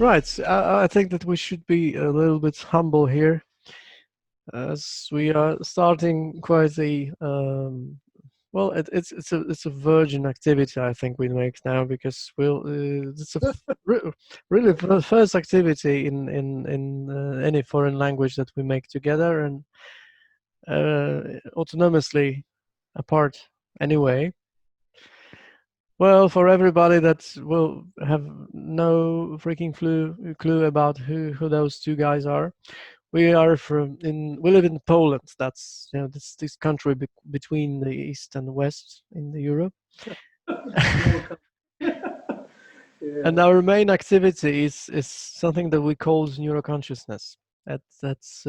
Right. So I think that we should be a little bit humble here, as we are starting quite a well, it's a virgin activity I think we make now, because it's a really first activity in any foreign language that we make together and autonomously apart anyway. Well, for everybody that will have no freaking clue about who those two guys are, we live in Poland. That's, this country between the east and the west in the Europe. Small yeah. And our main activity is something that we call neuroconsciousness. That's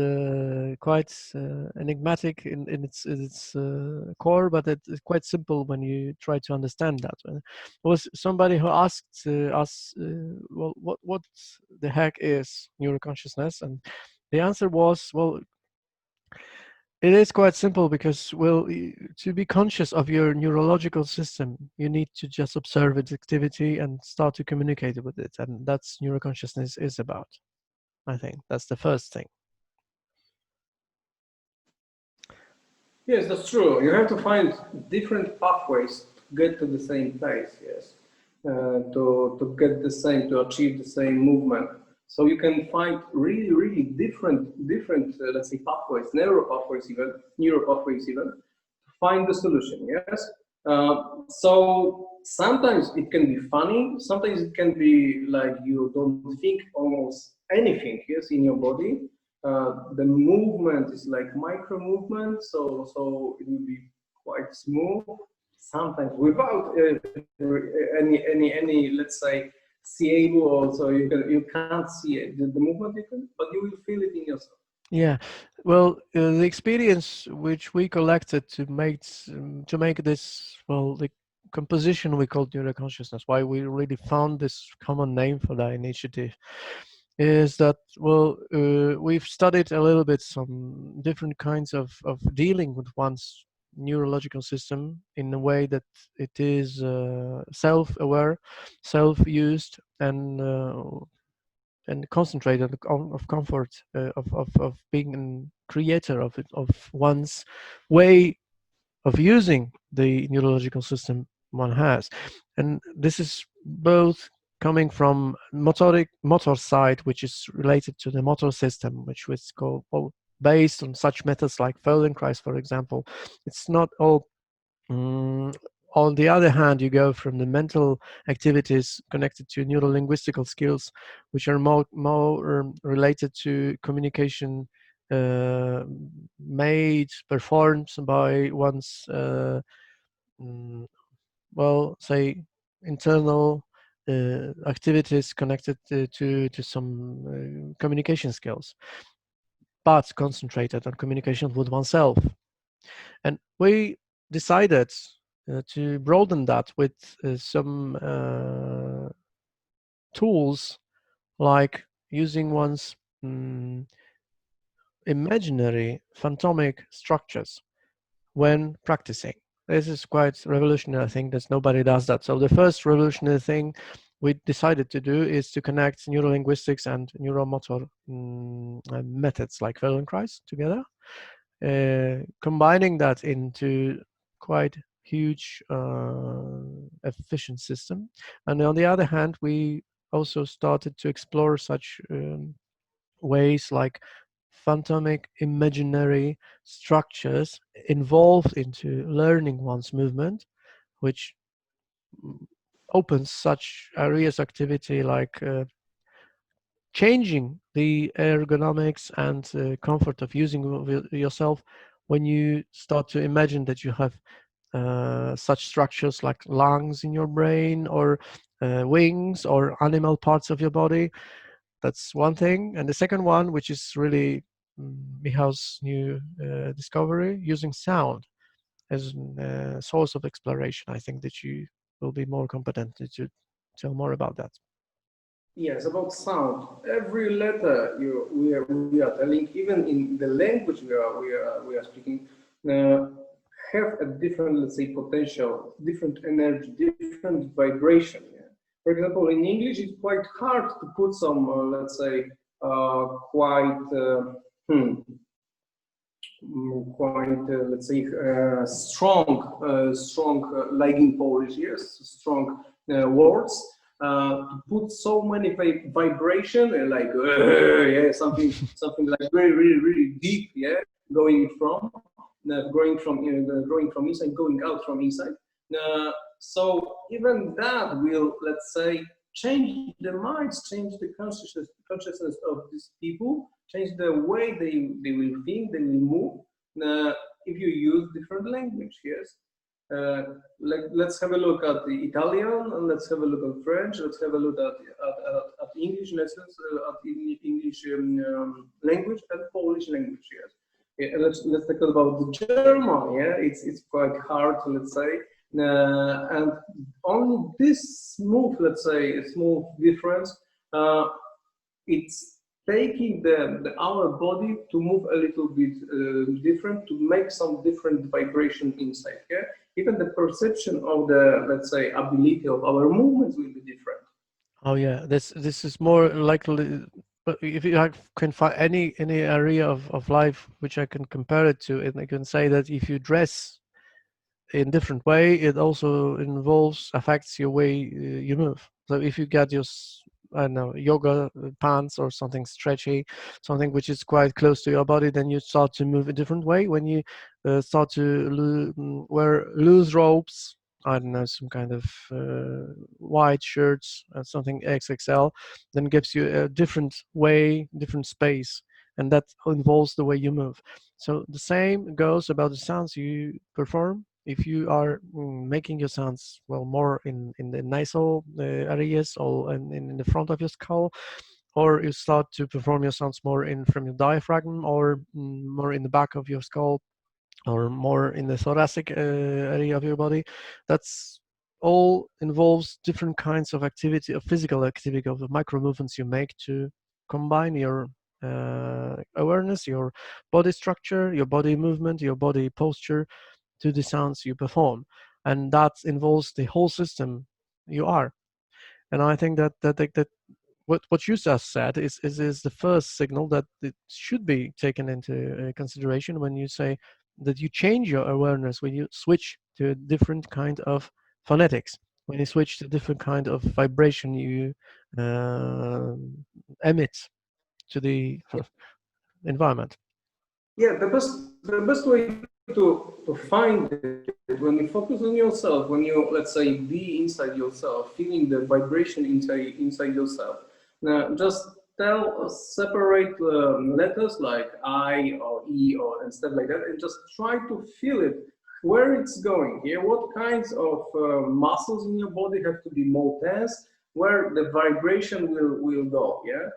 quite enigmatic in its core, but it's quite simple when you try to understand that. There was somebody who asked us, well, what the heck is neuroconsciousness, and the answer was, well, it is quite simple, because, well, to be conscious of your neurological system, you need to just observe its activity and start to communicate with it. And that's neuroconsciousness is about. I think that's the first thing. Yes, that's true. You have to find different pathways to get to the same place. Yes, to get the same, to achieve the same movement. So you can find really different let's say pathways, neural pathways even, to find the solution. Yes. So sometimes it can be funny. Sometimes it can be like you don't think almost anything. Yes, in your body. The movement is like micro movement, so it will be quite smooth. Sometimes without any let's say seeable, also you can't see it, the movement, but you will feel it in yourself. Yeah, well, the experience which we collected to make this, well, the composition we called neuroconsciousness, why we really found this common name for that initiative, is that, well, we've studied a little bit some different kinds of dealing with one's neurological system in a way that it is self-aware, self-used, and concentrated of comfort, of being a creator of one's way of using the neurological system one has. And this is both coming from motor side, which is related to the motor system, which was called, well, based on such methods like Feldenkrais, for example. It's not all. On the other hand, you go from the mental activities connected to neurolinguistical skills, which are more related to communication uh, performed by one's, mm, well, say, internal activities connected to some communication skills, but concentrated on communication with oneself. And we decided to broaden that with some tools, like using one's imaginary phantomic structures when practicing. This is quite revolutionary. I think that nobody does that. So the first revolutionary thing we decided to do is to connect neurolinguistics and neuromotor methods like Feldenkrais together, combining that into quite huge efficient system. And on the other hand, we also started to explore such ways like phantomic imaginary structures involved into learning one's movement, which opens such areas activity like changing the ergonomics and comfort of using yourself when you start to imagine that you have such structures like lungs in your brain, or wings, or animal parts of your body. That's one thing. And the second one, which is really Mihal's new discovery, using sound as a source of exploration. I think that you will be more competent to tell more about that. Yes, about sound. Every letter we are telling, even in the language we are speaking, uh, have a different, let's say, potential, different energy, different vibration. Yeah? For example, in English, it's quite hard to put some, let's say, quite, hmm, quite, let's say, like in Polish, yes, strong words. To put so many vibration, like yeah, something like very, really, really deep, yeah, going from, growing from inside, going out from inside. So even that will, let's say, change the minds, change the consciousness of these people, change the way they will think, they will move. If you use different language, yes. Let's have a look at the Italian, and let's have a look at French, let's have a look at English lessons, at English language and Polish language, yes. Yeah, let's talk about the German, yeah, it's quite hard, let's say. And only this smooth, let's say, smooth difference, it's taking our body to move a little bit different, to make some different vibration inside. Yeah, even the perception of the, let's say, ability of our movements will be different. Oh yeah, this is more likely. But if you can find any area of life which I can compare it to, and I can say that if you dress in different way, it also affects your way you move. So if you get your I don't know, yoga pants or something stretchy, something which is quite close to your body, then you start to move a different way. When you start to wear loose robes, I don't know, some kind of white shirts, something XXL, then gives you a different way, different space, and that involves the way you move. So the same goes about the sounds you perform. If you are making your sounds well more in the nasal areas or in the front of your skull, or you start to perform your sounds more in from your diaphragm, or more in the back of your skull, or more in the thoracic area of your body, that's all involves different kinds of activity, of physical activity, of the micro movements you make to combine your awareness, your body structure, your body movement, your body posture to the sounds you perform, and that involves the whole system you are. And I think that what you just said is the first signal that it should be taken into consideration when you say that you change your awareness, when you switch to a different kind of phonetics, when you switch to a different kind of vibration you uh, emit to the environment. Yeah, the best way to find it, when you focus on yourself, when you, let's say, be inside yourself, feeling the vibration inside yourself. Now, just separate letters like I or E or and stuff like that, and just try to feel it where it's going. Yeah, what kinds of muscles in your body have to be more tense, where the vibration will go. Yeah,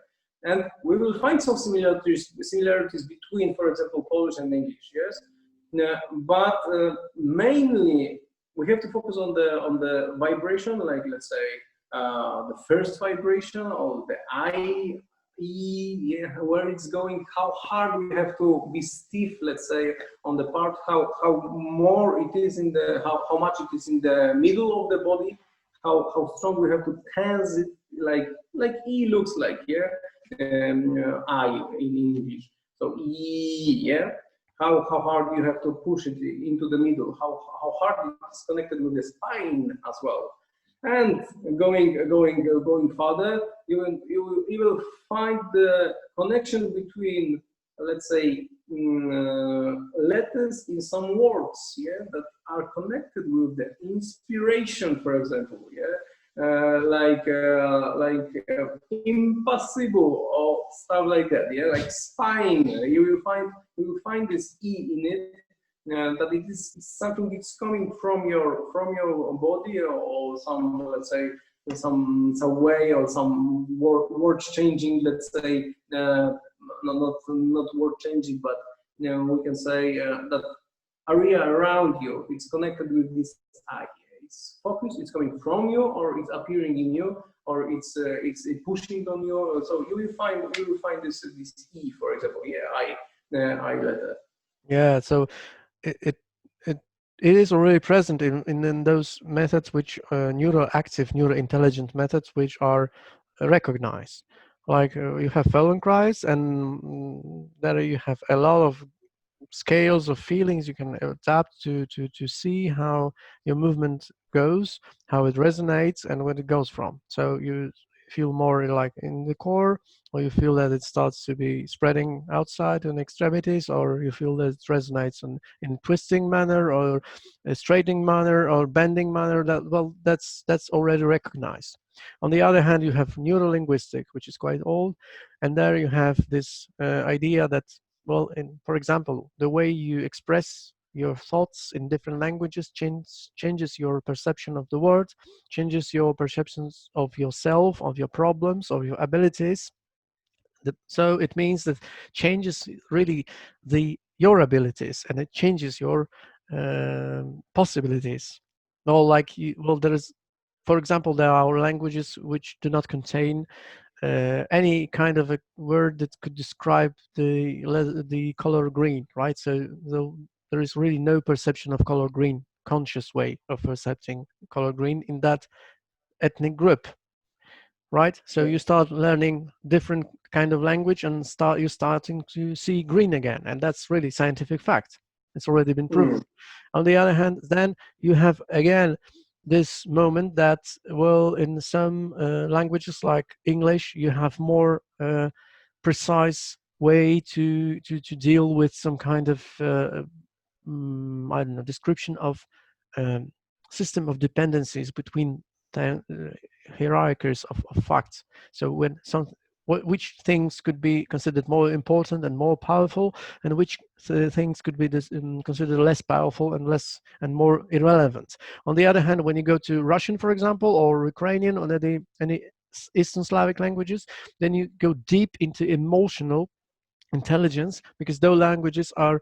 and we will find some similarities between, for example, Polish and English. Yes, but mainly we have to focus on the vibration, like let's say the first vibration or the I, E, yeah, where it's going, how hard we have to be stiff, let's say, on the part, how more it is in the, how much it is in the middle of the body, how strong we have to tense it, like E looks like, yeah, I in English. So E, yeah. How hard you have to push it into the middle, how hard it's connected with the spine as well. And going further, you will find the connection between, let's say, letters in some words, yeah, that are connected with the inspiration, for example, yeah, impossible or stuff like that, yeah, like spine. You will find this E in it, that it is something that's coming from your body, or some, let's say, some way, or some word changing, let's say, not word changing, but we can say that area around you, it's connected with this eye. It's focused, it's coming from you, or it's appearing in you, or it's pushing on you. So you will find this E, for example, yeah, I letter. Yeah, so it it it is already present in those methods which neuroactive, neurointelligent methods which are recognized. Like you have Feldenkrais, and there you have a lot of scales of feelings you can adapt to see how your movement goes, how it resonates, and where it goes from. So you feel more like in the core, or you feel that it starts to be spreading outside in extremities, or you feel that it resonates in twisting manner, or a straightening manner, or bending manner. That, well, that's already recognized. On the other hand, you have neurolinguistic, which is quite old, and there you have this idea that, well, for example, the way you express your thoughts in different languages changes your perception of the world, changes your perceptions of yourself, of your problems, of your abilities. So it means that changes really your abilities, and it changes your possibilities. Well, there is, for example, there are languages which do not contain any kind of a word that could describe the color green, right? So there is really no perception of color green, conscious way of perceiving color green in that ethnic group, right? So you start learning different kind of language, and you're starting to see green again, and that's really scientific fact. It's already been proven. On the other hand, then you have again this moment that, well, in some languages like English, you have more precise way to deal with some kind of I don't know, description of um, system of dependencies between the hierarchies of facts. So when which things could be considered more important and more powerful, and which things could be considered less powerful and less and more irrelevant. On the other hand, when you go to Russian, for example, or Ukrainian, or any Eastern Slavic languages, then you go deep into emotional intelligence, because those languages are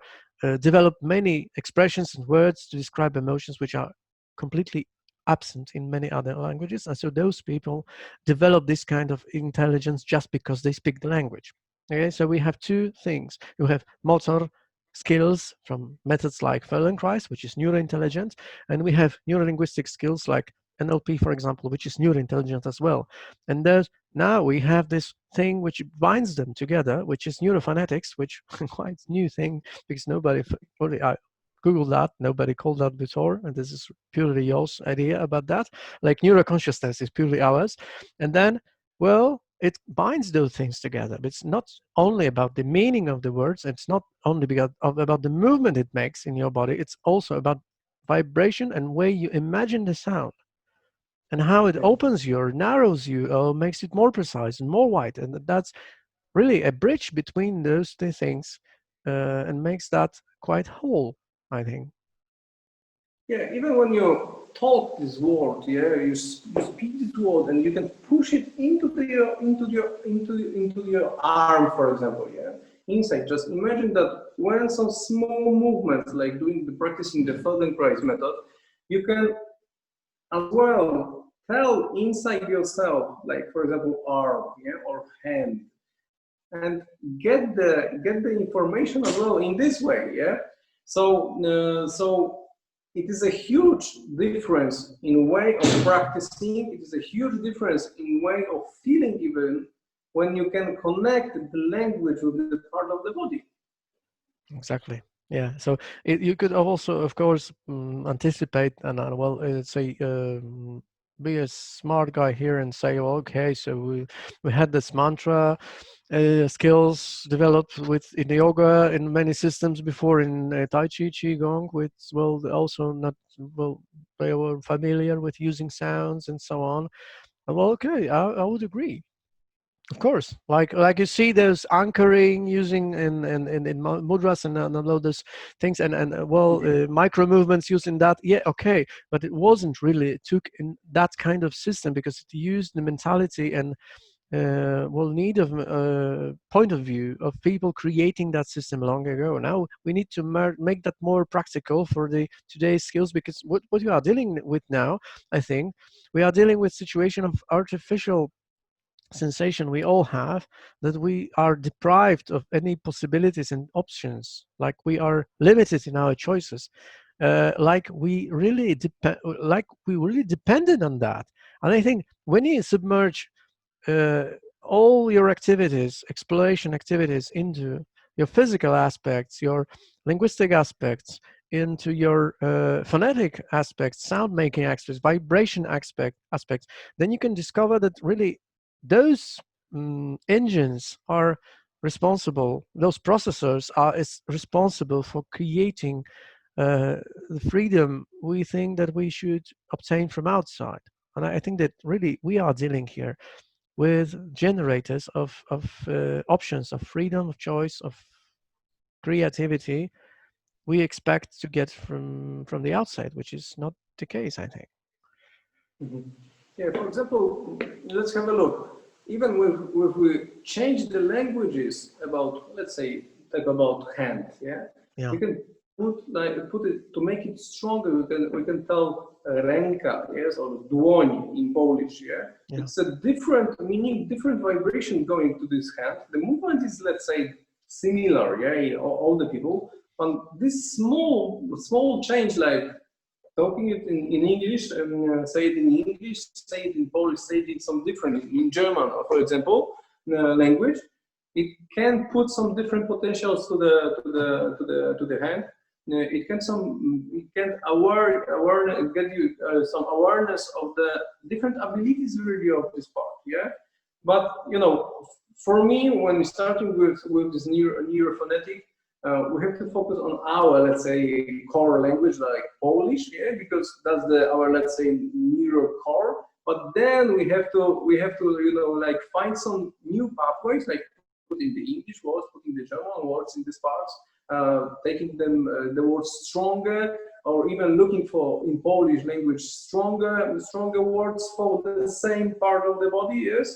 develop many expressions and words to describe emotions which are completely absent in many other languages. And so those people develop this kind of intelligence just because they speak the language. Okay, so we have two things. You have motor skills from methods like Feldenkrais, which is neurointelligence, and we have neurolinguistic skills like NLP, for example, which is neurointelligence as well. And there's now we have this thing which binds them together, which is neurophonetics, which quite new thing, because nobody probably I googled that, nobody called that before, and this is purely yours idea about that. Like neuroconsciousness is purely ours, and then, well, it binds those things together. But it's not only about the meaning of the words. It's not only about the movement it makes in your body. It's also about vibration and way you imagine the sound, and how it opens you or narrows you or makes it more precise and more wide. And that's really a bridge between those two things, and makes that quite whole, I think. Yeah, even when you talk this word, yeah, you speak this word and you can push it into your arm, for example, yeah, inside. Just imagine that when some small movements, like practicing the Feldenkrais method, you can as well tell inside yourself, like for example, arm, yeah, or hand, and get the information as well in this way, yeah. So it is a huge difference in way of practicing. It is a huge difference in way of feeling, even when you can connect the language with the part of the body. Exactly. Yeah. So you could also, of course, anticipate and well, say, be a smart guy here and say, well, okay, so we had this mantra skills developed with in yoga in many systems before, in Tai Chi, Qigong, with, well, also not, well, they were familiar with using sounds and so on. Well, okay, I would agree. Of course, like you see, there's anchoring using in mudras and all those things, and well, micro movements using that. Yeah, okay, but it wasn't really, it took in that kind of system because it used the mentality and well, need of point of view of people creating that system long ago. Now we need to make that more practical for the today's skills, because what we are dealing with now, I think, we are dealing with situation of artificial sensation we all have, that we are deprived of any possibilities and options, like we are limited in our choices. like we really depended on that. And I think when you submerge uh, all your activities, exploration activities, into your physical aspects, your linguistic aspects, into your phonetic aspects, sound making aspects, vibration aspects, then you can discover that really those engines are responsible, those processors are is responsible for creating the freedom we think that we should obtain from outside. And I think that really we are dealing here with generators of options of freedom, of choice, of creativity we expect to get from the outside, which is not the case, I think. Mhm. Yeah, for example, let's have a look. Even if we change the languages about, let's say, talk about hand, yeah, Yeah, we can put it to make it stronger. We can tell ręka, yes, or dłoń in Polish, yeah. yeah, It's a different meaning, different vibration going to this hand. The movement is, let's say, similar, yeah, in all the people. And this small change, like talking it in English and say it in English, say it in Polish, say it in some different, in German, for example, language, it can put some different potentials to the hand. It can get you some awareness of the different abilities really of this part. Yeah, but for me, when we're starting with this neurophonetic, we have to focus on our, let's say, core language like Polish, yeah, because that's our, let's say, neuro core. But then we have to like find some new pathways, like putting the English words, putting the German words in these parts, taking them the words stronger, or even looking for in Polish language stronger words for the same part of the body, yes,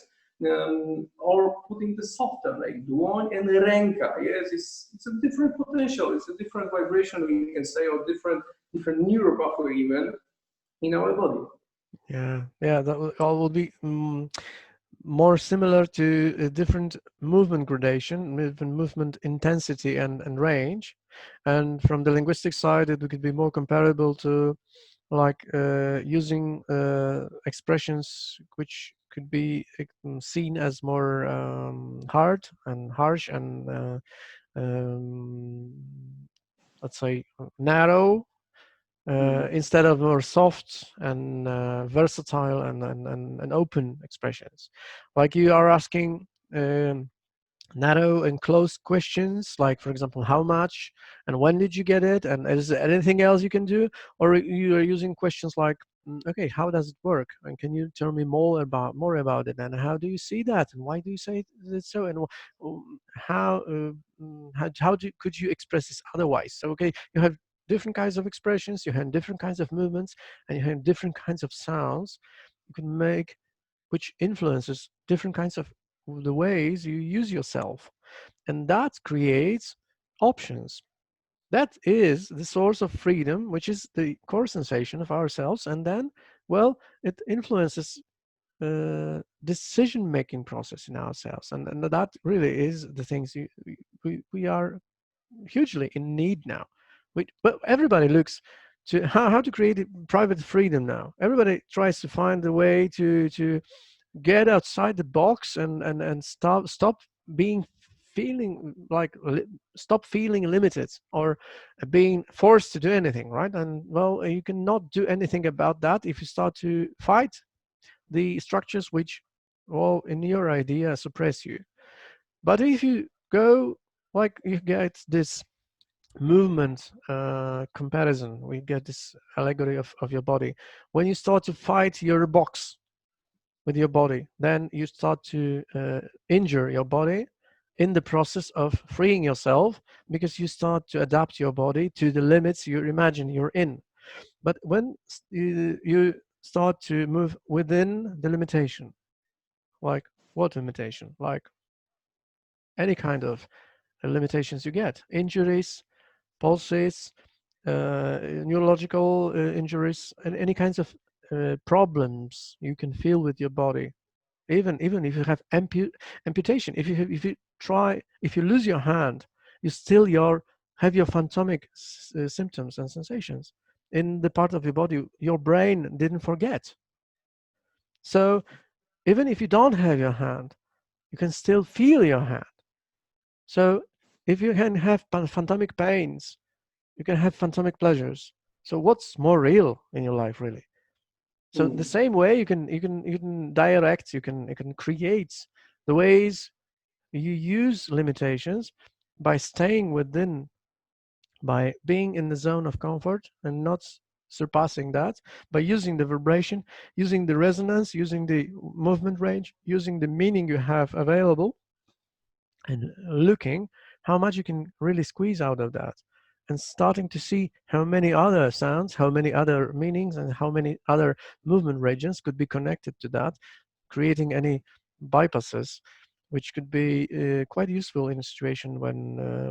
or putting the softer like dłoń and ręka. Yes, it's a different potential, it's a different vibration we can say, or different neural pathway even in our body. yeah, yeah. That all will be more similar to a different movement gradation, movement intensity and range. And from the linguistic side, it could be more comparable to like using expressions which could be seen as more hard and harsh and um, let's say narrow Mhm. instead of more soft and versatile and open expressions. Like you are asking narrow and closed questions, like for example, how much and when did you get it, and is there anything else you can do? Or you are using questions like, okay, how does it work, and can you tell me more about it, and how do you see that, and why do you say it so, and how could you express this otherwise? So okay, you have different kinds of expressions, you have different kinds of movements, and you have different kinds of sounds you can make, which influences different kinds of the ways you use yourself. And that creates options. That is the source of freedom, which is the core sensation of ourselves. And then, well, it influences decision making process in ourselves. And that really is the things we are hugely in need now. But everybody looks to how to create private freedom now. Everybody tries to find a way to get outside the box and stop being feeling like stop feeling limited or being forced to do anything, right? And well, you cannot do anything about that if you start to fight the structures which, well, in your idea suppress you. But if you go, like, you get this movement comparison, we get this allegory of your body. When you start to fight your box with your body, then you start to injure your body in the process of freeing yourself, because you start to adapt your body to the limits you imagine you're in. But when you start to move within the limitation, like what limitation? Like any kind of limitations you get, injuries, pulses, neurological injuries, and any kinds of problems you can feel with your body. Even if you have amputation, if you lose your hand, you still have your phantomic symptoms and sensations in the part of your body your brain didn't forget. So even if you don't have your hand, you can still feel your hand. So if you can have phantomic pains, you can have phantomic pleasures. So what's more real in your life, really? So the Mm. same way you can direct, you can create the ways you use limitations by staying within, by being in the zone of comfort and not surpassing that, by using the vibration, using the resonance, using the movement range, using the meaning you have available, and looking how much you can really squeeze out of that, and starting to see how many other sounds, how many other meanings, and how many other movement regions could be connected to that, creating any bypasses, which could be quite useful in a situation when,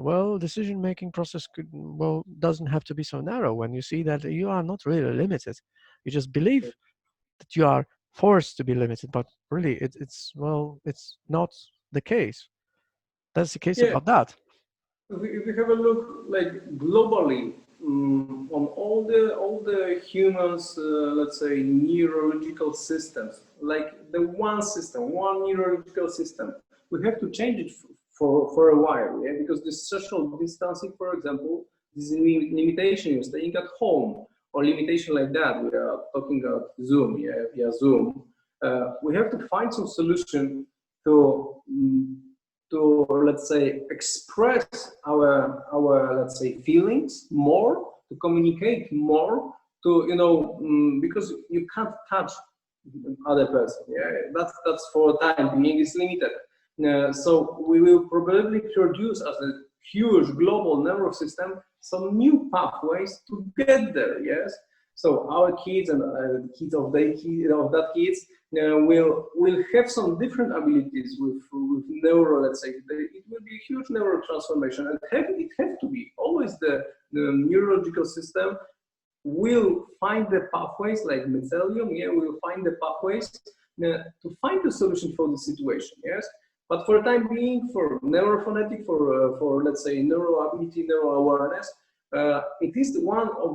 well, decision making process could, well, doesn't have to be so narrow. When you see that you are not really limited, you just believe that you are forced to be limited, but really it's, well, it's not the case. That's the case Yeah, about that. if we have a look like globally on all the humans, let's say neurological systems, like the one system, one neurological system, we have to change it for a while, yeah, because this social distancing, for example, this limitation, staying at home, or limitation like that, we are talking about Zoom, yeah, via Zoom. We have to find some solution to to, let's say, express our let's say feelings more, to communicate more, to, because you can't touch other person, yeah, that's for time being is limited. So we will probably produce as a huge global nervous system some new pathways to get there, yes. So our kids and kids of of that kids will have some different abilities with neuro, let's say. It will be a huge neuro transformation, and it have to be always the neurological system will find the pathways like mycelium, yeah, will find the pathways to find a solution for the situation, yes. But for the time being, for neurophonetic, for let's say neuro ability, neuro awareness, it is one of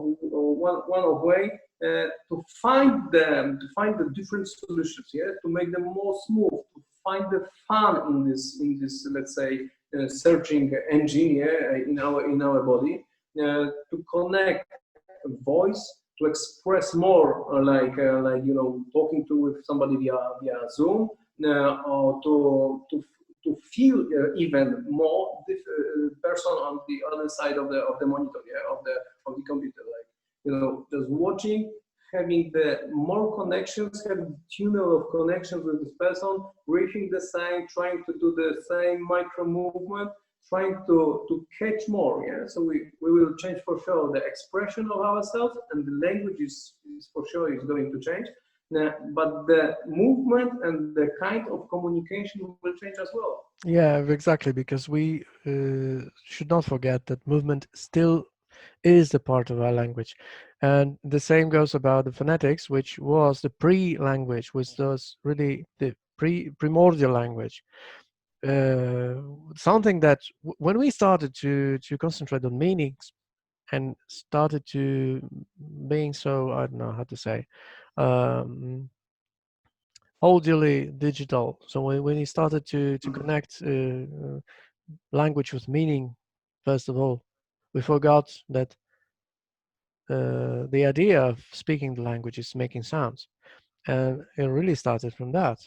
way to find the different solutions, yeah, to make them more smooth, to find the fun in this let's say searching engine, yeah, in our body, to connect voice, to express more, talking to with somebody via Zoom, or to feel even more the person on the other side of the monitor, yeah, of the computer, like, just watching, having the more connections, having the tunnel of connections with this person, breathing the same, trying to do the same micro movement, trying to catch more. Yeah, so we will change for sure the expression of ourselves, and the language is for sure is going to change. But the movement and the kind of communication will change as well. Yeah, exactly, because we should not forget that movement still is a part of our language. And the same goes about the phonetics, which was the pre-language, which was really the primordial language. Uh, Something that when we started to concentrate on meanings and started to being so, I don't know how to say, um, wholly digital. So when we started to connect language with meaning, first of all, we forgot that the idea of speaking the language is making sounds, and it really started from that.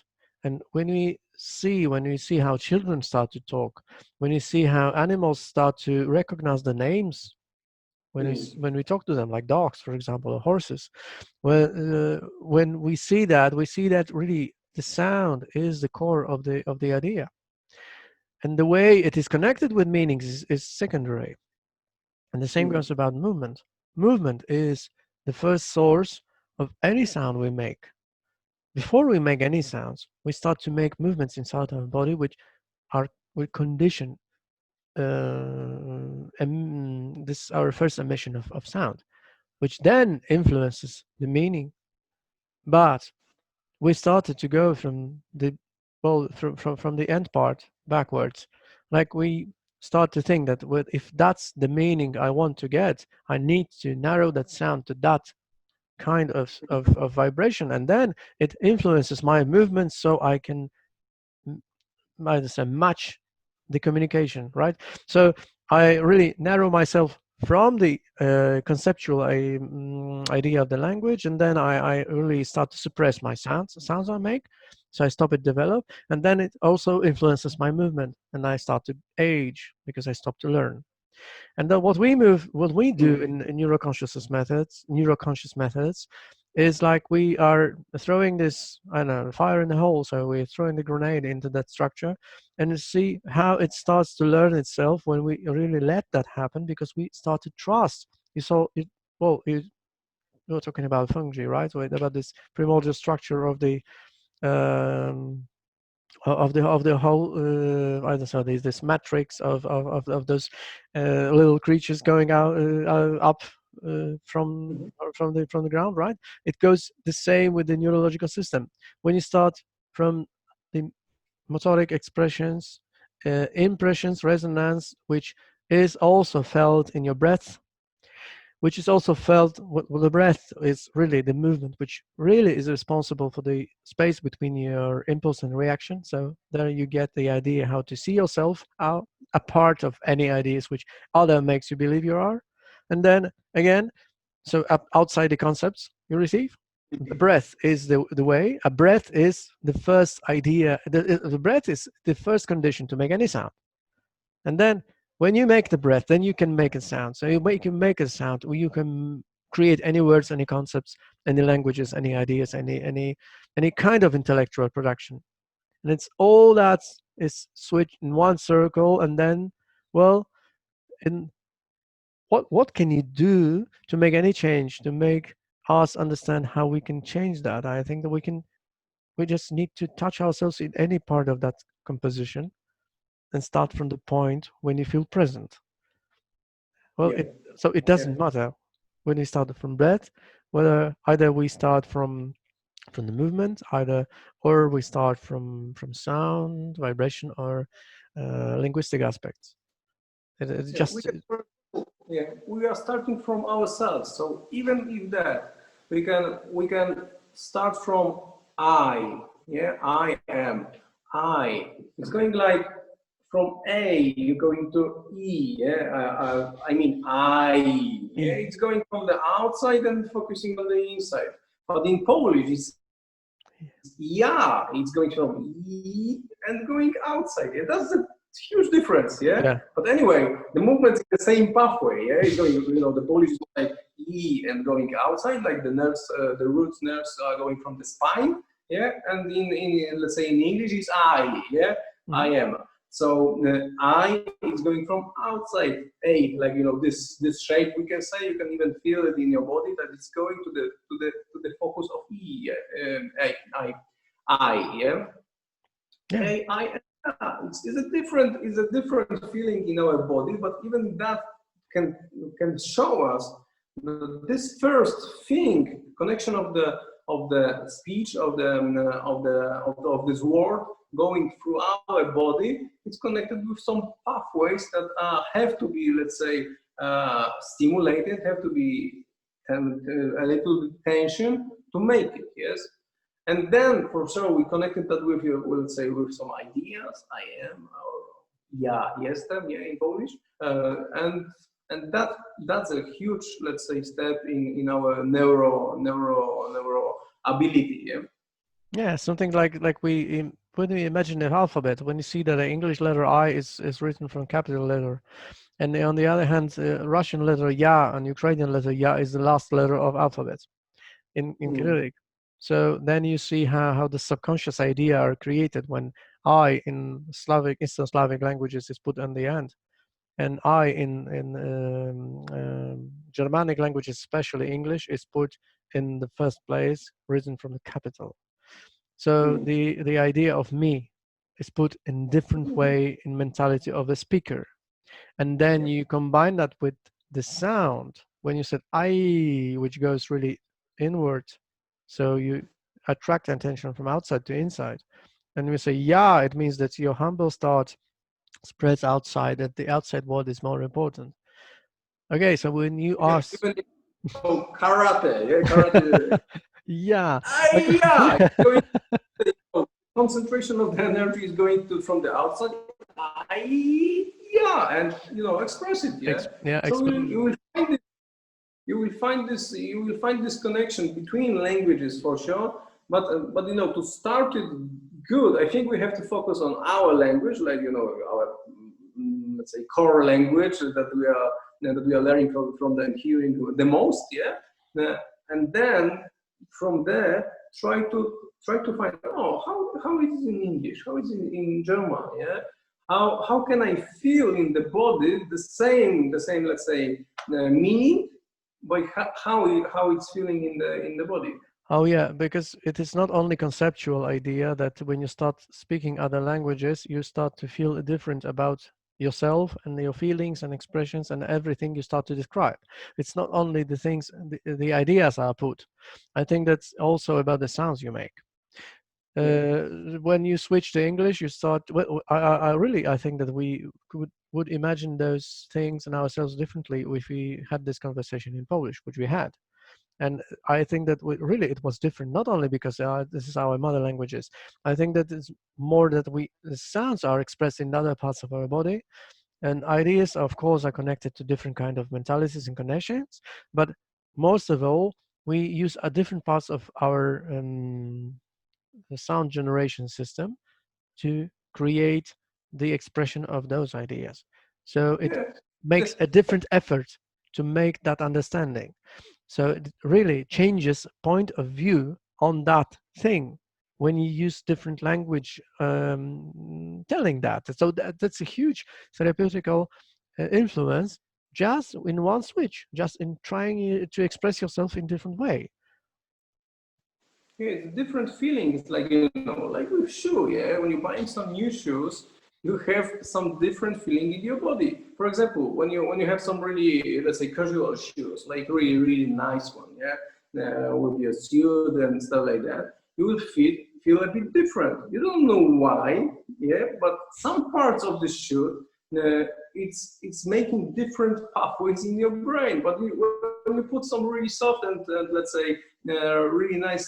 And when we see how children start to talk, when you see how animals start to recognize the names, when we talk to them, like dogs, for example, or horses, when we see that really the sound is the core of the idea, and the way it is connected with meanings is secondary. And the same goes Mm. about movement. Movement is the first source of any sound we make. Before we make any sounds, we start to make movements inside our body, which are we condition. This is our first emission of sound, which then influences the meaning. But we started to go from the, well, from the end part backwards. Like we start to think that if that's the meaning I want to get, I need to narrow that sound to that kind of vibration, and then it influences my movements, so I can I understand match the communication, right? So I really narrow myself from the conceptual idea of the language, and then I really start to suppress my sounds I make. So I stop it develop, and then it also influences my movement, and I start to age because I stop to learn. And then what we do in neuroconscious methods, is like we are throwing this, I don't know, fire in the hole. So we're throwing the grenade into that structure, and you see how it starts to learn itself when we really let that happen, because we start to trust. You saw it. Well, you're talking about fungi, right? Wait, about this primordial structure um, of the whole I don't know, this matrix of those little creatures going out up from the ground, right? It goes the same with the neurological system. When you start from the motoric expressions, impressions, resonance, which is also felt in your breath, which is also felt. Well, the breath is really the movement, which really is responsible for the space between your impulse and reaction. So there you get the idea how to see yourself out, a part of any ideas which other makes you believe you are. And then again, so outside the concepts you receive, the breath is the way. A breath is the first idea. The breath is the first condition to make any sound. And then when you make the breath, then you can make a sound. So you can make a sound, or you can create any words, any concepts, any languages, any ideas, any kind of intellectual production. And it's all that is switched in one circle. And then, well, in what can you do to make any change, to make us understand how we can change that? I think that we just need to touch ourselves in any part of that composition and start from the point when you feel present. Well, Yeah, it yeah, doesn't matter when we start from breath, whether either we start from the movement, either, or we start from sound, vibration, or linguistic aspects. It yeah. just Yeah, we are starting from ourselves. So even if that, we can start from I. Yeah, I am. I. It's going like from A, you're going to E. Yeah, I mean I. Yeah, E. it's going from the outside and focusing on the inside. But in Polish, it's yeah. It's going from E and going outside. Yeah, that's a huge difference. Yeah. Yeah. But anyway, the movement is the same pathway. Yeah, it's going. The Polish is like E and going outside, like the nerves, the root nerves are going from the spine. Yeah, and in let's say in English is I. Yeah, I Mhm. am. So the I is going from outside A, like this shape. We can say you can even feel it in your body that it's going to the focus of E. I. Yeah. Yeah. AI, it's a different feeling in our body, but even that can can show us this first thing, connection of the speech of this word going through our body. It's connected with some pathways that have to be, let's say, stimulated, have to be a little bit tension to make it. Yes. And then for sure we connected that with you, we'll say with some ideas, I am, or yeah, jestem, yeah, in Polish. And that's a huge, let's say, step in our neuro ability. Yeah. Yeah. Something like when we imagine the alphabet, when you see that the English letter I is written from capital letter, and on the other hand, Russian letter Ya and Ukrainian letter Ya is the last letter of alphabet in Mm. Cyrillic. So then you see how the subconscious idea are created when I in Slavic, Eastern Slavic languages is put on the end, and I in Germanic languages, especially English, is put in the first place, written from the capital. So Mm. the idea of me is put in different way in mentality of the speaker, and then Yeah. you combine that with the sound when you said I, which goes really inward, so you attract attention from outside to inside. And when you say yeah, it means that your humble start spreads outside, that the outside world is more important. Okay, so when you ask, Even if you know karate, yeah, karate. yeah, Yeah, it's going. Concentration of the energy is going to from the outside. Yeah, and express it. Yeah. yeah, So you will find it. You will find this connection between languages for sure. But to start it good, I think we have to focus on our language, like our let's say core language that we are learning from and hearing the most. Yeah. And then from there try to find, oh, how it is in English, how is it in German, yeah, how can I feel in the body the same let's say meaning by how it's feeling in the body. Oh yeah, because it is not only conceptual idea that when you start speaking other languages, you start to feel different about yourself and your feelings and expressions and everything you start to describe. It's not only the things, the ideas are put. I think that's also about the sounds you make. Yeah. When you switch to English, you start. Well, I really I think that we would imagine those things and ourselves differently if we had this conversation in Polish, which we had. And I think that really it was different, not only because this is our mother languages. I think that it's more that the sounds are expressed in other parts of our body, and ideas, of course, are connected to different kind of mentalities and connections. But most of all, we use a different parts of our the sound generation system to create the expression of those ideas. So it Yeah. makes Yes. a different effort to make that understanding. So it really changes point of view on that thing when you use different language telling that. So that's a huge therapeutical influence just in one switch, just in trying to express yourself in different way. Yeah, it's a different feeling. It's like, like with shoe, yeah. When you're buying some new shoes, you have some different feeling in your body. For example, when you have some really, let's say, casual shoes, like really really nice one, yeah, with your suit and stuff like that, you will feel a bit different. You don't know why, yeah, but some parts of the shoe, it's making different pathways in your brain. But when you put some really soft and let's say really nice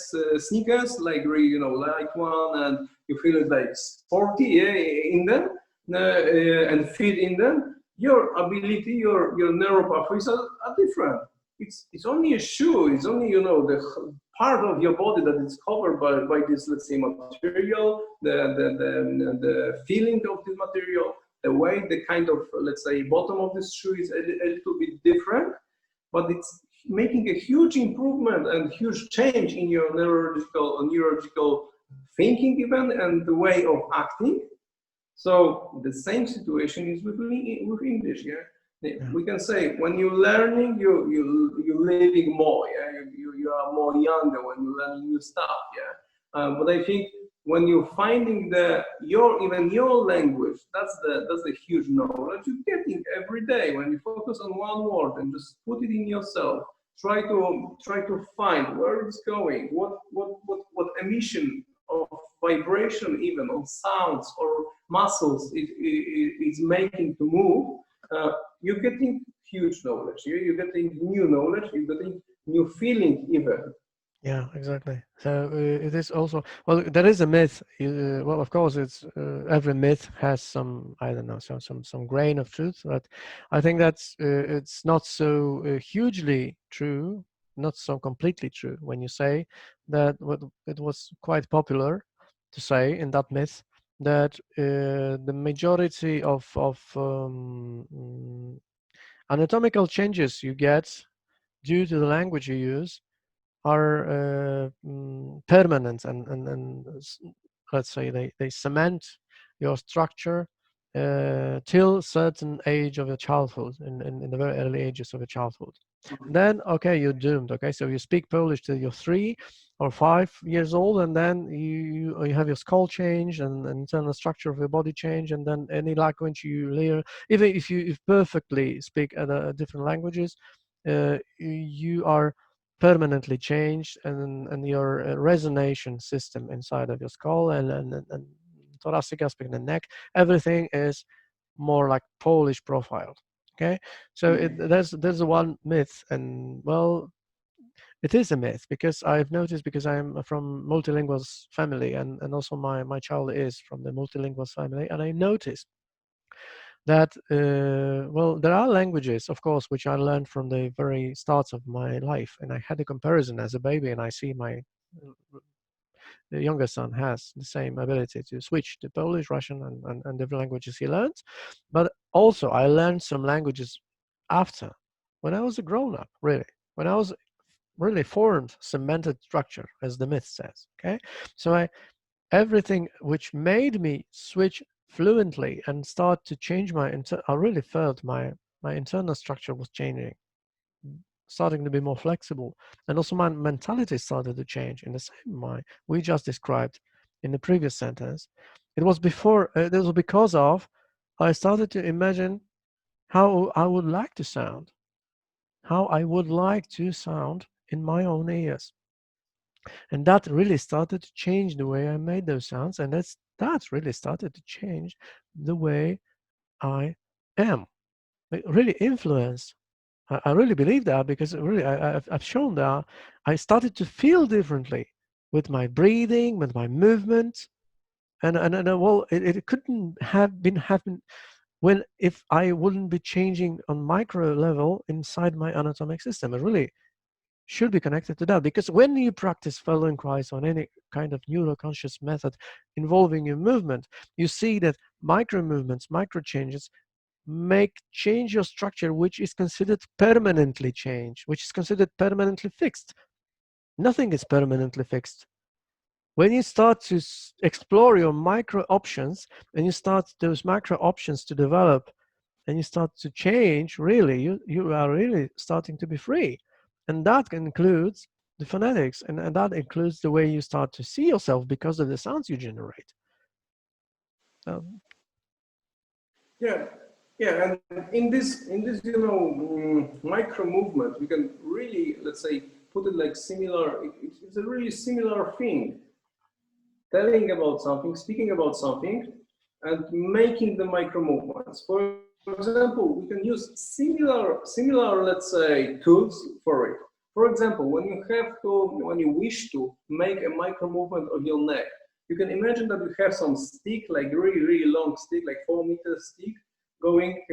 sneakers, like really light one, and you feel it like sporty, yeah, in them, and fit in them. Your ability, your neural pathways are different. It's only a shoe. It's only the part of your body that is covered by this, let's say, material, the feeling of this material, the way, the kind of, let's say, bottom of this shoe is a little bit different, but it's making a huge improvement and huge change in your neurological thinking even, and the way of acting. So the same situation is with English. Yeah, Yeah. we can say when you're learning, you're living more. Yeah, you are more younger when you're learning new stuff. Yeah, but I think when you're finding your language, that's the huge knowledge you're getting every day. When you focus on one word and just put it in yourself, try to find where it's going, what emission of vibration, even of sounds or muscles is making to move. You're getting huge knowledge. You're getting new knowledge. You're getting new feeling even. Yeah, exactly. So it is also, well, there is a myth. Well, of course, it's every myth has some, I don't know, some grain of truth, but I think that's it's not so hugely true, not so completely true when you say that what it was quite popular to say in that myth that the majority of anatomical changes you get due to the language you use are permanent and let's say they cement your structure till certain age of your childhood in the very early ages of your childhood. Then okay, you're doomed. Okay, so you speak Polish till you're 3 or 5 years old, and then you have your skull change and internal structure of your body change, and then any language you learn, even if you perfectly speak other different languages, you are permanently changed, and your resonation system inside of your skull and thoracic aspect and the neck, everything is more like Polish profile. Okay, so there's one myth, and well, it is a myth because I've noticed, because I'm from multilingual family, and also my child is from the multilingual family, and I noticed that well, there are languages, of course, which I learned from the very starts of my life, and I had a comparison as a baby, and I see my the younger son has the same ability to switch to Polish, Russian, and different languages he learns. But also, I learned some languages after, when I was a grown up, really, when I was really formed, cemented structure, as the myth says. Okay, so everything which made me switch fluently and start to change I really felt my internal structure was changing, starting to be more flexible, and also my mentality started to change in the same way we just described in the previous sentence. It was before, this was because of, I started to imagine how I would like to sound, how I would like to sound in my own ears. And that really started to change the way I made those sounds, and that really started to change the way I am. It really influenced. I really believe that, because really I've shown that I started to feel differently with my breathing, with my movement, and well, it couldn't have been happen when, if I wouldn't be changing on micro level inside my anatomic system. It really should be connected to that, because when you practice Feldenkrais on any kind of neuroconscious method involving your movement, you see that micro movements, micro changes change your structure, which is considered permanently changed, which is considered permanently fixed. Nothing is permanently fixed. When you start to explore your micro options, and you start those macro options to develop, and you start to change, really, you are really starting to be free. And that includes the phonetics, and that includes the way you start to see yourself because of the sounds you generate. Um, Yeah, yeah, and in this micro movement, we can really, let's say, put it like similar. It's a really similar thing. Telling about something, speaking about something, and making the micro movements. For example, we can use similar, let's say, tools for it. For example, when you wish to make a micro movement of your neck, you can imagine that you have some stick, like really long stick, like 4 meter stick, going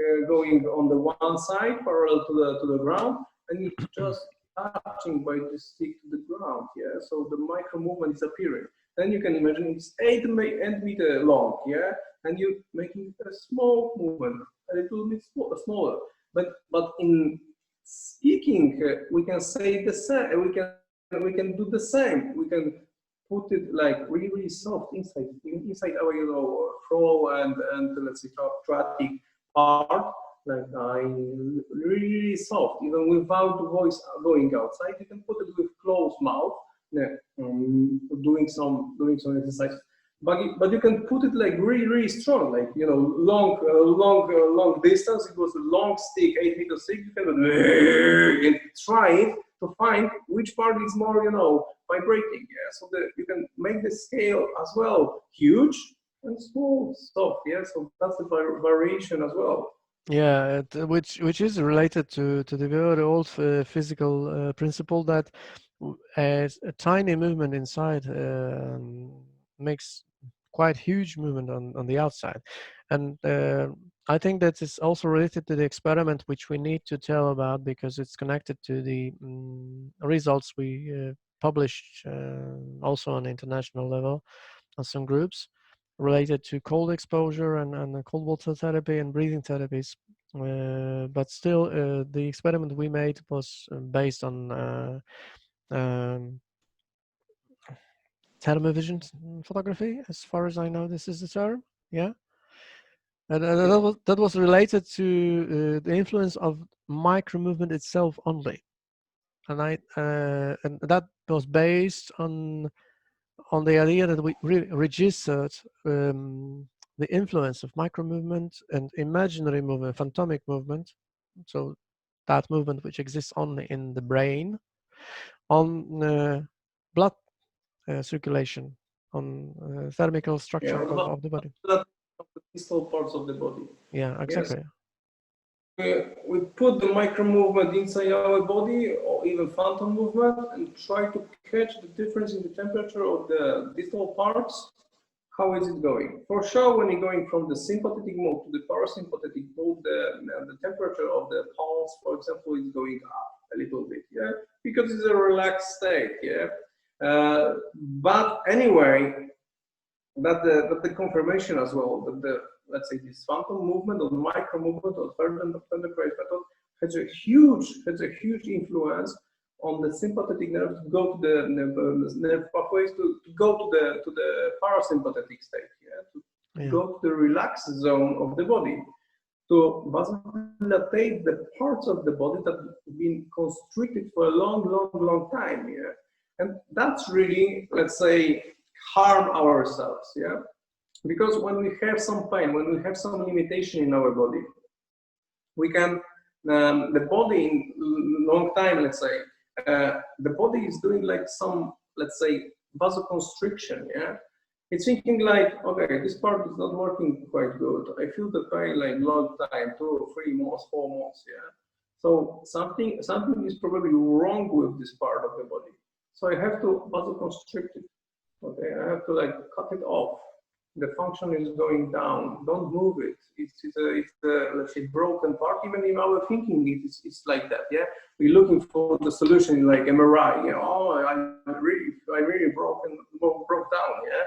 on the one side parallel to the ground, and you just touching by the stick to the ground. Yeah, so the micro movement is appearing. Then you can imagine it's 8 meter long, yeah, and you making a small movement, a little bit smaller. But in speaking, we can say the same. We can do the same. We can put it like really soft inside our throat and let's say thoracic part, like really soft, even without the voice going outside. You can put it with closed mouth, yeah, doing some exercise. But you can put it like really strong, like long distance. It was a long stick, 8 meter stick. You can and try it to find which part is more vibrating. Yeah, so that you can make the scale as well huge and small, soft. Yeah, so that's the variation as well. yeah, which is related to the very old physical principle that as a tiny movement inside makes quite huge movement on the outside. And I think that is also related to the experiment which we need to tell about, because it's connected to the results we published also on international level on some groups related to cold exposure and cold water therapy and breathing therapies. But still, the experiment we made was based on thermovision photography, as far as I know, this is the term. Yeah, and Yeah, that was related to the influence of micro movement itself only, and that was based on the idea that we registered the influence of micro movement and imaginary movement, phantomic movement. So that movement which exists only in the brain, on blood circulation, on thermical yeah. structure of the body. distal parts of the body. Yeah, Yes, exactly. we put the micro movement inside our body, or even phantom movement, and try to catch the difference in the temperature of the distal parts. How is it going? For sure, when you're going from the sympathetic mode to the parasympathetic mode, the temperature of the pulse, for example, is going up a little bit, yeah, because it's a relaxed state, yeah. But anyway, that the confirmation as well that the, let's say, this phantom movement or micro movement or third enterprise method has a huge influence on the sympathetic nerve to go to the nerve pathways to go to the parasympathetic state, yeah, to Yeah. go to the relaxed zone of the body, to vasodilate the parts of the body that have been constricted for a long time, yeah. And that's really, let's say, harm ourselves, yeah. Because when we have some pain, when we have some limitation in our body, we can, the body in long time, let's say, the body is doing like some, let's say, vasoconstriction, yeah. It's thinking like, okay, this part is not working quite good. I feel the pain like long time, 2 or 3 months, 4 months, yeah. So something is probably wrong with this part of the body. So I have to vasoconstrict it. Okay, I have to like cut it off. The function is going down. Don't move it. It's a let's say broken part. Even in our thinking, it's like that. Yeah, we're looking for the solution like MRI. You know, oh, I really broke down. Yeah.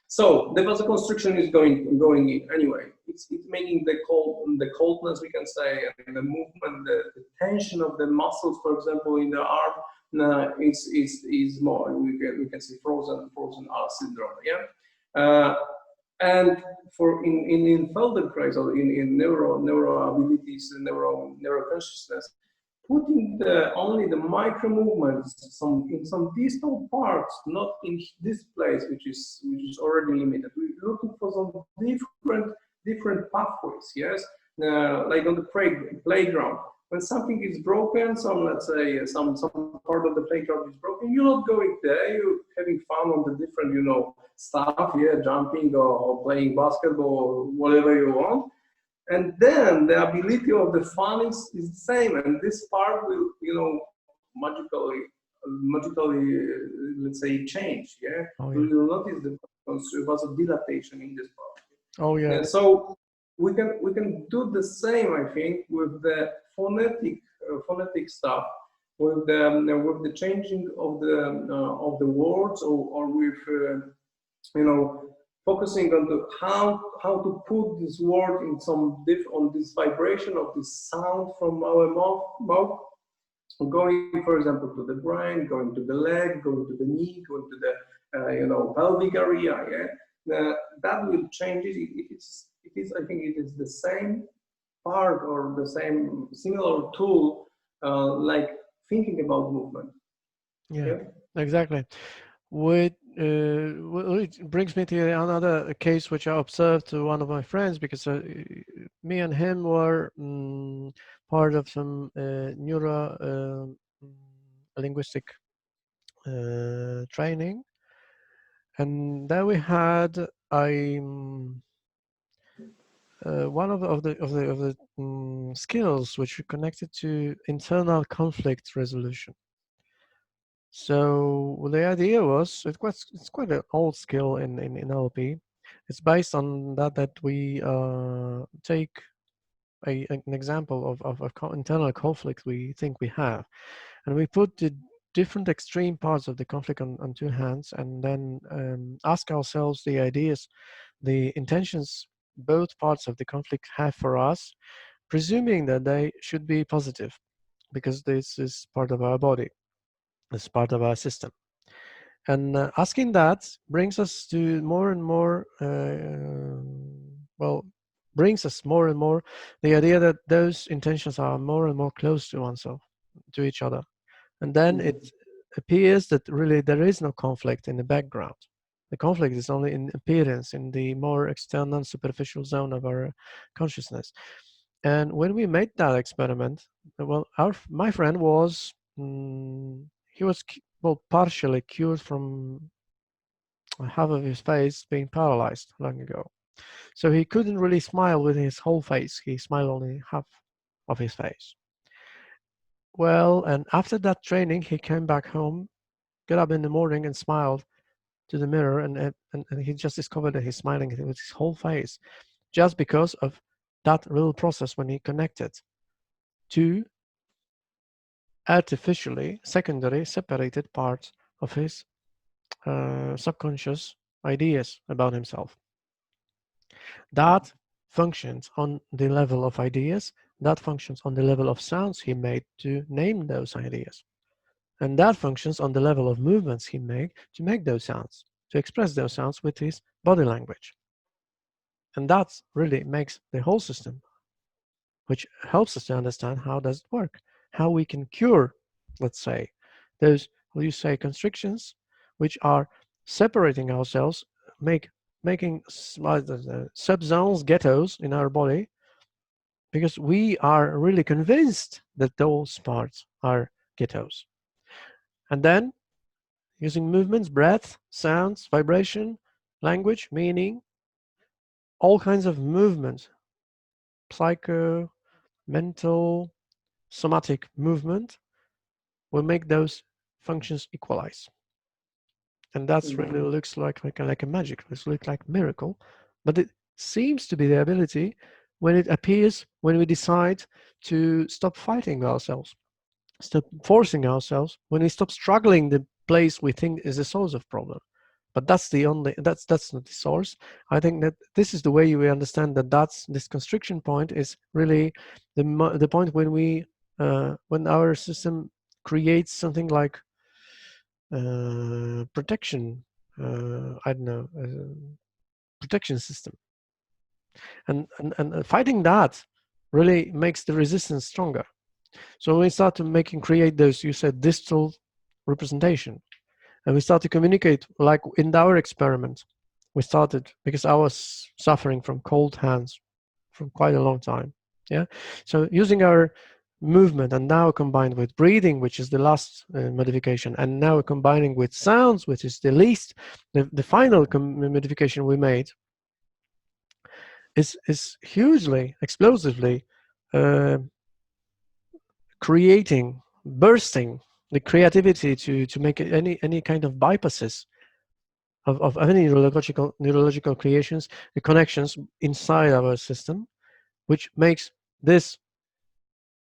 So the vasoconstriction is going in anyway. It's making the coldness, we can say, and the movement, the tension of the muscles, for example, in the arm, is more. We can see frozen syndrome. Yeah. And for in Feldenkrais or in neuro abilities, neuroconsciousness, putting only the micro movements in some distal parts, not in this place, which is already limited. We're looking for some different pathways. Yes, like on the playground. When something is broken, let's say some part of the playground is broken, you're not going there. You're having fun on the different stuff, yeah, jumping or playing basketball or whatever you want. And then the ability of the fun is the same, and this part will, let's say, change. Yeah, Oh you yeah. will notice the vasodilatation in this part. Oh yeah. And so we can do the same, I think, with the phonetic stuff, with the changing of the words, or with you know focusing on the how to put this word in some on this vibration of this sound from our mouth, going, for example, to the brain, going to the leg, going to the knee, going to the pelvic area. Yeah, that will change it. It is. I think it is the same part or the same similar tool, like thinking about movement. Yeah. Yeah. Exactly. It brings me to another case which I observed to one of my friends, because me and him were part of some neuro linguistic training, and there we had one of the skills which are connected to internal conflict resolution. So the idea was, it's quite an old skill in NLP. It's based on that we take an example of a internal conflict we think we have, and we put the different extreme parts of the conflict on two hands, and then ask ourselves the ideas, the intentions both parts of the conflict have for us, presuming that they should be positive, because this is part of our body, it's part of our system. And asking that brings us to more and more, well, brings us more and more the idea that those intentions are more and more close to oneself, to each other. And then it appears that really there is no conflict in the background. The conflict is only in appearance, in the more external, superficial zone of our consciousness. And when we made that experiment, well, my friend was, he was, well, partially cured from half of his face being paralyzed long ago. So he couldn't really smile with his whole face. He smiled only half of his face. Well, and after that training, he came back home, got up in the morning and smiled to the mirror, and he just discovered that he's smiling with his whole face, just because of that little process when he connected two artificially secondary separated parts of his subconscious ideas about himself. That functions on the level of ideas, that functions on the level of sounds he made to name those ideas. And that functions on the level of movements he made to make those sounds, to express those sounds with his body language. And that really makes the whole system, which helps us to understand how does it work, how we can cure, let's say, those, how you say, constrictions, which are separating ourselves, making subzones, ghettos in our body, because we are really convinced that those parts are ghettos. And then using movements, breath, sounds, vibration, language, meaning, all kinds of movements, psycho, mental, somatic movement will make those functions equalize. And that's really looks like a magic. It looks like a miracle, but it seems to be the ability when it appears when we decide to stop fighting ourselves, stop forcing ourselves, when we stop struggling the place we think is the source of problem. But that's not the source. I think that this is the way we understand that this constriction point is really the point when our system creates something like protection. I don't know, protection system, and fighting that really makes the resistance stronger. So when we start to create those, you said, distal representation, and we start to communicate like in our experiment. We started because I was suffering from cold hands for quite a long time. Yeah, so using our movement and now combined with breathing, which is the last modification, and now combining with sounds, which is the least, the final modification we made, is hugely, explosively creating, bursting the creativity to make any kind of bypasses of any neurological creations, the connections inside our system, which makes this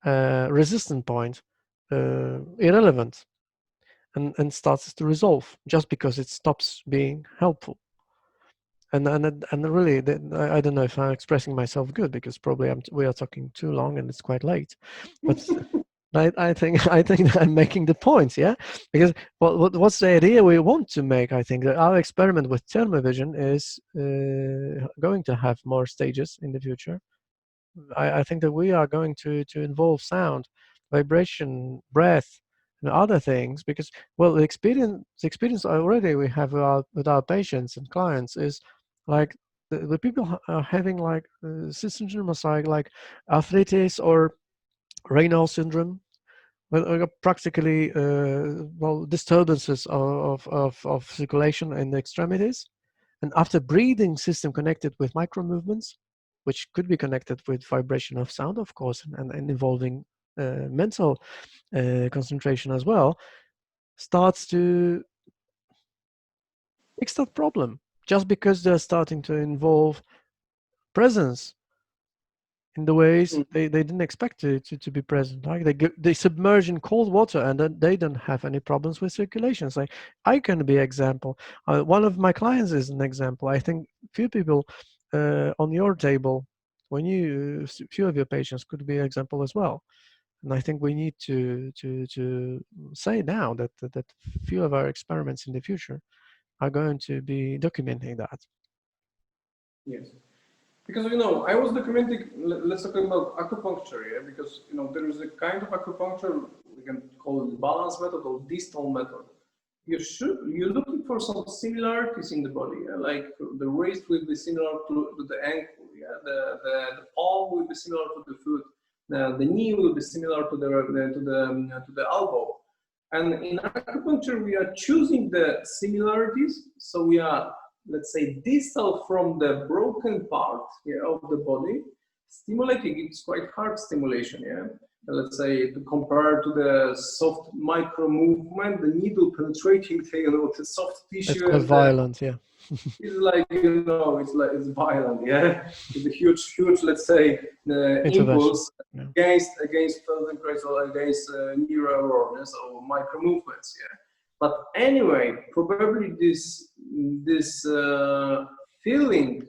resistant point irrelevant and starts to resolve just because it stops being helpful. And really, I don't know if I'm expressing myself good, because probably we are talking too long and it's quite late, but I think I'm making the point, yeah. Because what's the idea we want to make? I think that our experiment with thermovision is going to have more stages in the future. I think that we are going to involve sound, vibration, breath, and other things, because, well, the experience already we have with our patients and clients is like the people are having like syndromes like arthritis or Raynaud syndrome, well, practically disturbances of circulation in the extremities. And after breathing system connected with micromovements, which could be connected with vibration of sound, of course, and involving mental concentration as well, starts to fix that problem, just because they're starting to involve presence in the ways they didn't expect to be present. Like they submerge in cold water and then they don't have any problems with circulation. So I can be an example. One of my clients is an example. I think few people on your table, when you few of your patients could be an example as well. And I think we need to say now that few of our experiments in the future are going to be documenting that. Yes. Because, I was documenting, let's talk about acupuncture, yeah? Because, there is a kind of acupuncture, we can call it balance method or distal method. You're looking for some similarities in the body, yeah? Like the wrist will be similar to the ankle, yeah? The palm will be similar to the foot, the knee will be similar to the elbow. And in acupuncture, we are choosing the similarities, so we are let's say, distal from the broken part, yeah, of the body, stimulating it's quite hard stimulation, yeah. Let's say to compare to the soft micro movement, the needle penetrating the soft It's tissue quite and the violent, yeah. it's like it's violent, yeah. It's a huge, let's say, Intervention. impulse Yeah. against feldenkrais or against neural awareness or micro movements, yeah. But anyway, probably this feeling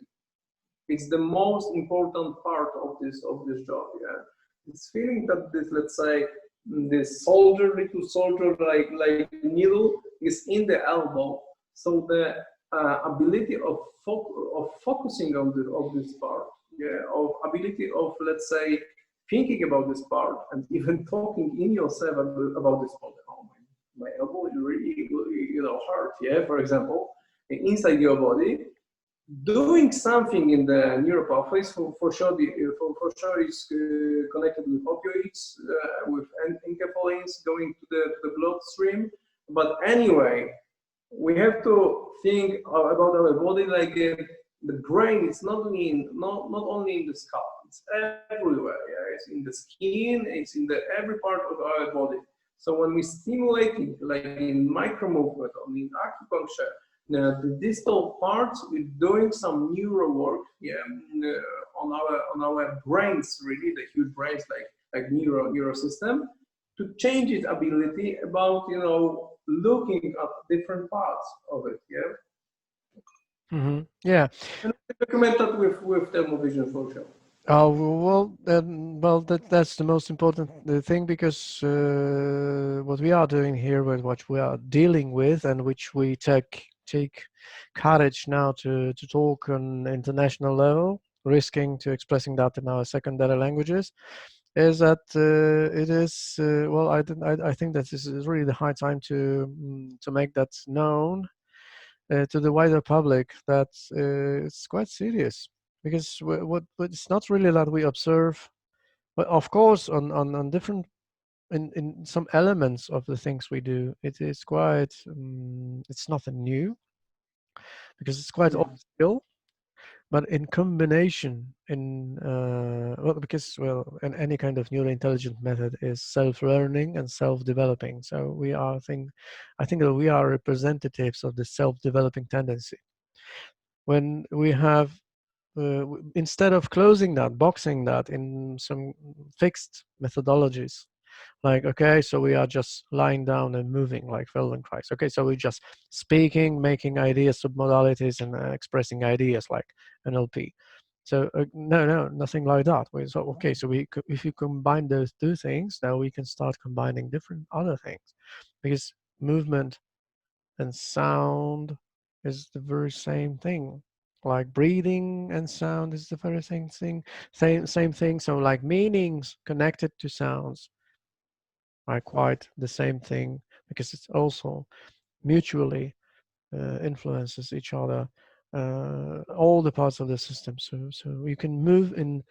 is the most important part of this job, yeah. This feeling that this, let's say, this little soldier like needle is in the elbow, so the ability of focusing on this part, yeah, of ability of, let's say, thinking about this part and even talking in yourself about this part. Oh, my elbow is really, hurt, yeah, for example, inside your body. Doing something in the neural pathways for sure, for sure is connected with opioids, with enkephalins going to the bloodstream. But anyway, we have to think about our body like the brain is not only in the scalp, it's everywhere. Yeah, it's in the skin, it's in the every part of our body. So when we stimulate it, like in micro movement or in acupuncture, the distal parts, we're doing some neuro work, yeah, on our brains, really the huge brains like neuro system, to change its ability about looking at different parts of it, yeah. Yeah. And we document that with thermovision for sure. Oh well, that's the most important thing, because what we are doing here, with what we are dealing with, and which we take courage now to talk on international level, risking to expressing that in our secondary languages, is that it is well, I think that this is really the high time to make that known to the wider public, that it's quite serious, because what it's not really that we observe, but of course on different, in some elements of the things we do, it is quite it's nothing new, because it's quite old Mm. skill. But in combination, well, because well, in any kind of neurointelligent method is self-learning and self-developing. So I think that we are representatives of the self-developing tendency. When we have instead of closing that, boxing that in some fixed methodologies, like, okay, so we are just lying down and moving like Feldenkrais. Okay, so we're just speaking, making ideas, submodalities, and expressing ideas like NLP. So no, nothing like that. So okay, so if you combine those two things, now we can start combining different other things, because movement and sound is the very same thing. Like breathing and sound is the very same thing. Same thing. So like meanings connected to sounds are quite the same thing, because it's also mutually influences each other, all the parts of the system. So you can move in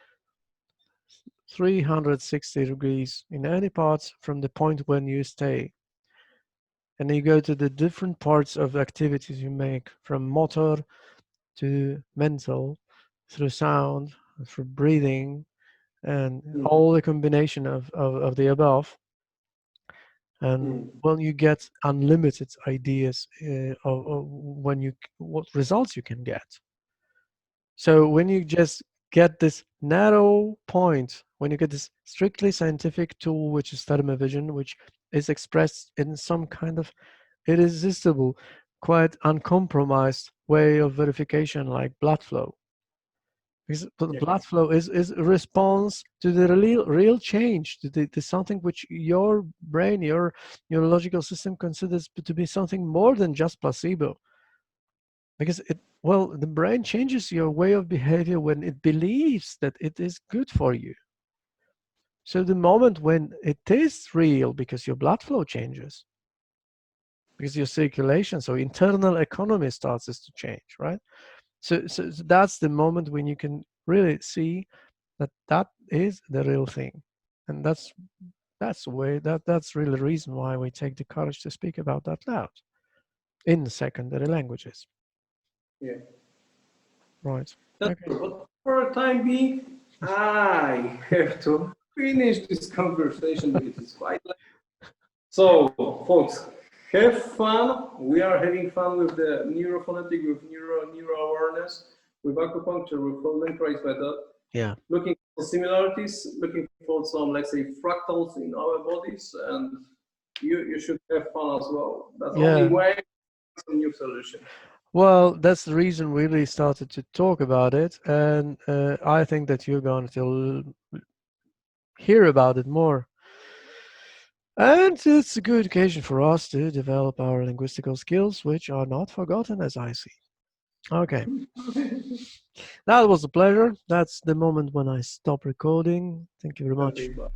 360 degrees in any parts from the point when you stay, and you go to the different parts of activities you make, from motor to mental, through sound, through breathing, and Mm. all the combination of the above. And Mm. well, you get unlimited ideas of when you what results you can get. So when you just get this narrow point, when you get this strictly scientific tool, which is thermovision, which is expressed in some kind of irresistible, quite uncompromised way of verification, like blood flow. Because the Yeah. blood flow is a response to the real change, to something which your brain, your neurological system considers to be something more than just placebo. Because the brain changes your way of behavior when it believes that it is good for you. So the moment when it is real, because your blood flow changes, because your circulation, so internal economy starts to change, right? So that's the moment when you can really see that that is the real thing. And that's the way, that's really the reason why we take the courage to speak about that loud in secondary languages. Yeah, Right. that's Okay. true. But for the time being, I have to finish this conversation because it's quite late. So, folks, have fun. We are having fun with the neurophonetic, with neuro awareness, with acupuncture, with the Feldenkrais method, Yeah. looking for similarities, looking for some, let's say, fractals in our bodies, and you should have fun as well. That's the only Yeah. way some new solution. Well, that's the reason we really started to talk about it, and I think that you're going to hear about it more. And it's a good occasion for us to develop our linguistical skills, which are not forgotten, as I see. Okay, that was a pleasure. That's the moment when I stop recording. Thank you very much. Okay, bye.